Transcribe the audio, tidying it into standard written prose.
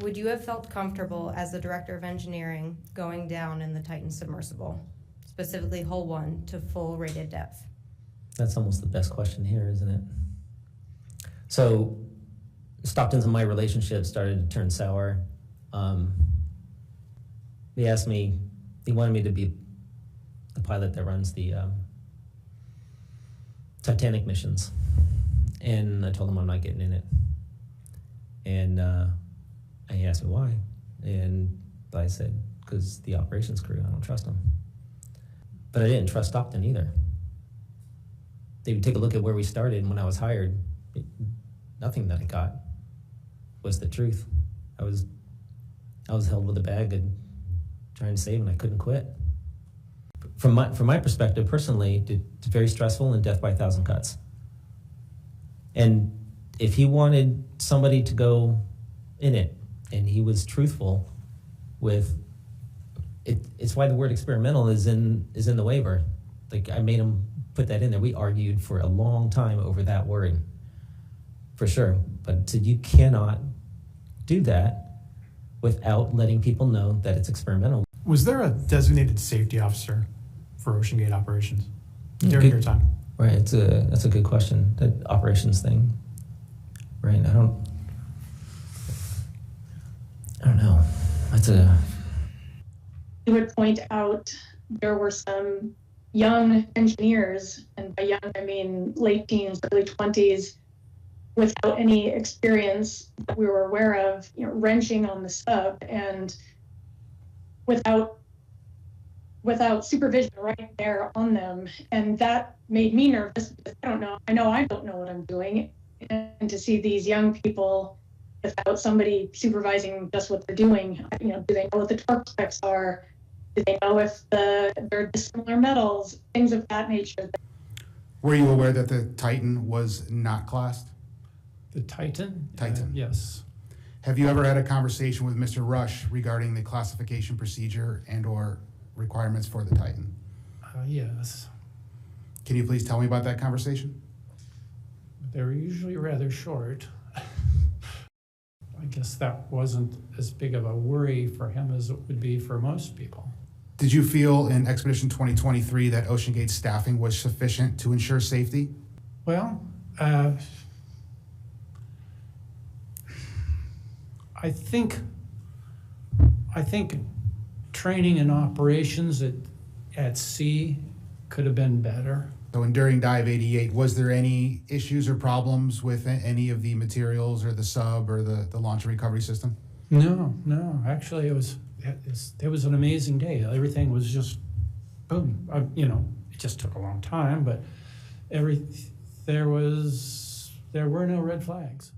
would you have felt comfortable as the director of engineering going down in the Titan submersible, specifically hull 1 to full rated depth? That's almost the best question here, isn't it? So Stockton's and my relationship started to turn sour. He asked me, he wanted me to be the pilot that runs the Titanic missions. And I told him I'm not getting in it. And he asked me why. And I said, because the operations crew, I don't trust them. But I didn't trust Stockton either. They would take a look at where we started, and when I was hired, nothing that I got was the truth. I was held with a bag and trying to save, and I couldn't quit. From my perspective, personally, it's very stressful and death by 1,000 cuts. And if he wanted somebody to go in it, and he was truthful with it, it's why the word experimental is in the waiver. Like, I made him put that in there. We argued for a long time over that word, for sure. But so you cannot do that without letting people know that it's experimental. Was there a designated safety officer for OceanGate operations during your time? Right, that's a good question. That operations thing, right? I don't know. You would point out there were some young engineers, and by young I mean late teens, early 20s, without any experience that we were aware of, wrenching on the sub, and without supervision right there on them. And that made me nervous because I know I don't know what I'm doing. And to see these young people without somebody supervising just what they're doing, do they know what the torque specs are? Do they know if they're dissimilar metals, things of that nature? Were you aware that the Titan was not classed? The Titan? Titan. Yes. Have you ever had a conversation with Mr. Rush regarding the classification procedure and/or requirements for the Titan? Yes. Can you please tell me about that conversation? They were usually rather short. I guess that wasn't as big of a worry for him as it would be for most people. Did you feel in Expedition 2023 that OceanGate staffing was sufficient to ensure safety? Well, I think training and operations at sea could have been better. So during Dive 88, was there any issues or problems with any of the materials or the sub or the launch and recovery system? No. Actually, it was an amazing day. Everything was just boom. It just took a long time, but there were no red flags.